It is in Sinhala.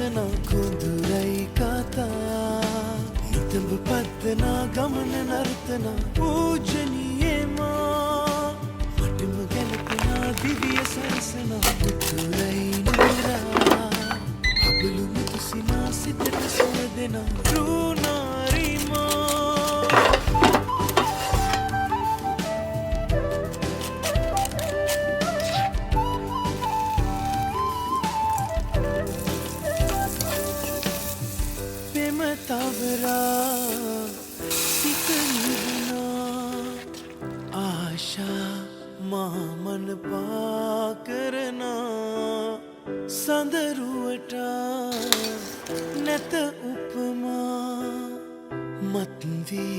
රසනා කුඳුරයි කතා නිතඹ පද්දනා ගමන නර්තනා පූජනීයේ මා මටම ගැලපෙනා දිවිය සරසනා උතුරයි නුරා හබලු මුතුසිනා සිතට සොයදෙනා රුණාරි तवरा सित निभना आशा मामन पा करना संदरुवटा नत उपमा मतवी